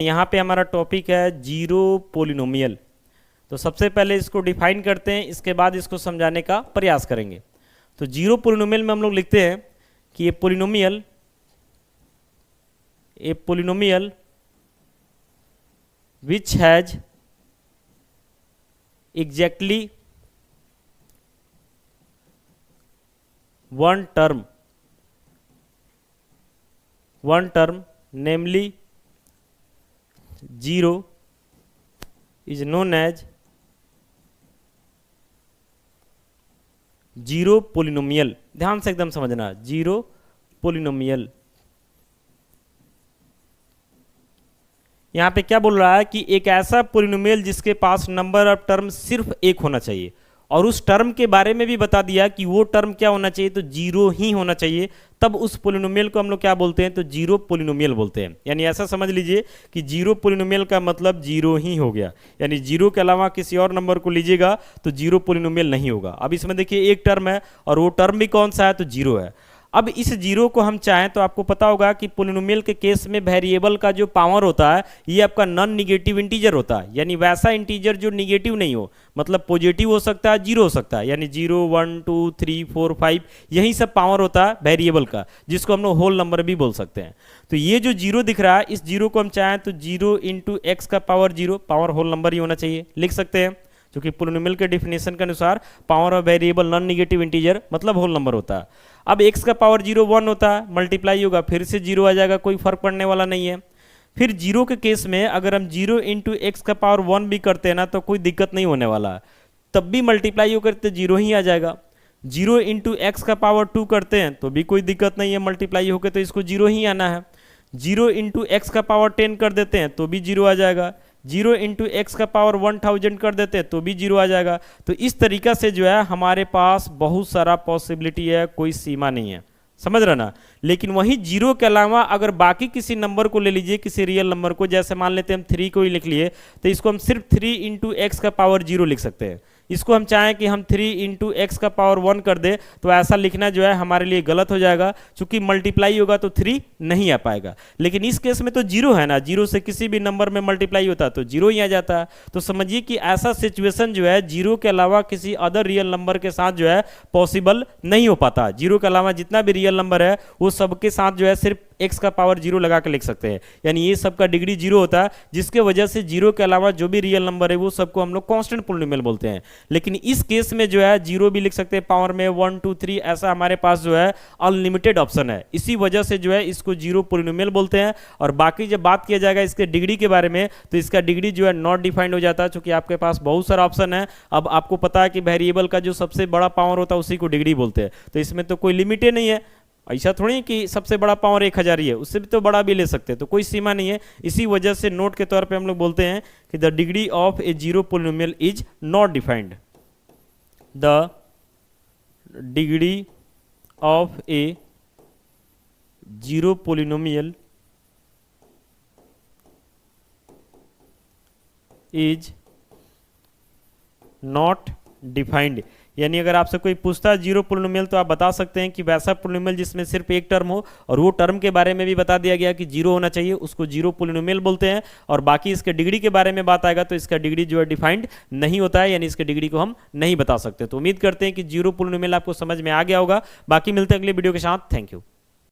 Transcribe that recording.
यहाँ पे हमारा टॉपिक है जीरो पोलिनोमियल। तो सबसे पहले इसको डिफाइन करते हैं, इसके बाद इसको समझाने का प्रयास करेंगे। तो जीरो पोलिनोमियल में हम लोग लिखते हैं कि a polynomial which has exactly one term namely 0 is known as zero polynomial. ध्यान से एकदम समझना, जीरो पोलिनोमियल। यहां पे क्या बोल रहा है कि एक ऐसा पोलिनोमियल जिसके पास नंबर ऑफ टर्म सिर्फ एक होना चाहिए, और उस टर्म के बारे में भी बता दिया कि वो टर्म क्या होना चाहिए, तो जीरो ही होना चाहिए। तब उस पोलिनोमियल को हम लोग क्या बोलते हैं, तो जीरो पोलिनोमियल बोलते हैं। यानी ऐसा समझ लीजिए कि जीरो पोलिनोमियल का मतलब जीरो ही हो गया, यानी जीरो के अलावा किसी और नंबर को लीजिएगा तो जीरो पोलिनोमियल नहीं होगा। अब इसमें देखिए एक टर्म है और वो टर्म भी कौन सा है, तो जीरो है। अब इस जीरो को हम चाहें तो आपको पता होगा कि पोलिनोमियल के केस में वेरिएबल का जो पावर होता है ये आपका नॉन निगेटिव इंटीजर होता है, यानी वैसा इंटीजर जो निगेटिव नहीं हो, मतलब पॉजिटिव हो सकता है, जीरो हो सकता है, यानी 0 1 2 3 4 5 यही सब पावर होता है वेरिएबल का, जिसको हम लोग होल नंबर भी बोल सकते हैं। तो ये जो जीरो दिख रहा है, इस जीरो को हम चाहें तो 0 इंटू एक्स का पावर 0, पावर होल नंबर ही होना चाहिए, लिख सकते हैं, क्योंकि पोलिनोमियल के डिफिनेशन के अनुसार power of variable non negative integer मतलब होल नंबर होता है। अब x का पावर 0 1 होता है, मल्टीप्लाई होगा फिर से 0 आ जाएगा, कोई फर्क पड़ने वाला नहीं है। फिर जीरो के केस में अगर हम 0 इंटू एक्स का पावर 1 भी करते हैं ना तो कोई दिक्कत नहीं होने वाला है, तब भी मल्टीप्लाई होकर तो 0 ही आ जाएगा। 0 इंटू एक्स का पावर 2 करते हैं तो भी कोई दिक्कत नहीं है, मल्टीप्लाई होकर तो इसको 0 ही आना है। 0 इंटू एक्स का पावर 10 कर देते हैं तो भी 0 आ जाएगा। 0 इंटू एक्स का पावर 1000 कर देते हैं तो भी 0 आ जाएगा। तो इस तरीका से जो है हमारे पास बहुत सारा पॉसिबिलिटी है, कोई सीमा नहीं है, समझ रहे ना। लेकिन वही जीरो के अलावा अगर बाकी किसी नंबर को ले लीजिए, किसी रियल नंबर को, जैसे मान लेते हैं हम 3 को ही लिख लिए, तो इसको हम सिर्फ 3 इंटू एक्स का पावर 0 लिख सकते हैं। इसको हम चाहें कि हम 3 इंटू एक्स का पावर 1 कर दे तो ऐसा लिखना जो है हमारे लिए गलत हो जाएगा, क्योंकि मल्टीप्लाई होगा तो 3 नहीं आ पाएगा। लेकिन इस केस में तो जीरो है ना, जीरो से किसी भी नंबर में मल्टीप्लाई होता तो जीरो ही आ जाता है। तो समझिए कि ऐसा सिचुएशन जो है जीरो के अलावा किसी अदर रियल नंबर के साथ जो है पॉसिबल नहीं हो पाता। जीरो के अलावा जितना भी रियल नंबर है वो सबके साथ जो है सिर्फ x का पावर 0 लगा के लिख सकते हैं, यानी ये सबका डिग्री 0 होता है, जिसके वजह से जीरो के अलावा जो भी रियल नंबर है वो सबको हम लोग कांस्टेंट पोलिनोमियल बोलते हैं। लेकिन इस केस में जो है जीरो भी लिख सकते हैं पावर में, 1 2 3 ऐसा हमारे पास जो है अनलिमिटेड ऑप्शन है, इसी वजह से जो है इसको जीरो पोलिनोमियल बोलते हैं। और बाकी जब बात किया जाएगा इसके डिग्री के बारे में तो इसका डिग्री जो है नॉट डिफाइंड हो जाता है, क्योंकि आपके पास बहुत सारा ऑप्शन है। अब आपको पता है कि वेरिएबल का जो सबसे बड़ा पावर होता है उसी को डिग्री बोलते हैं, तो इसमें तो कोई लिमिट ही नहीं है। ऐसा थोड़ी कि सबसे बड़ा पावर 1000 ही है, उससे भी तो बड़ा भी ले सकते हैं, तो कोई सीमा नहीं है। इसी वजह से नोट के तौर पे हम लोग बोलते हैं कि the degree of A zero polynomial is not defined. The degree of A zero polynomial is not defined. यानी अगर आपसे कोई पूछता है जीरो पोलिनोमियल तो आप बता सकते हैं कि वैसा पोलिनोमियल जिसमें सिर्फ एक टर्म हो और वो टर्म के बारे में भी बता दिया गया कि जीरो होना चाहिए, उसको जीरो पोलिनोमियल बोलते हैं। और बाकी इसके डिग्री के बारे में बात आएगा तो इसका डिग्री जो है डिफाइंड नहीं होता है, यानी इसके डिग्री को हम नहीं बता सकते। तो उम्मीद करते हैं कि जीरो पोलिनोमियल आपको समझ में आ गया होगा। बाकी मिलते हैं अगले वीडियो के साथ। Thank you.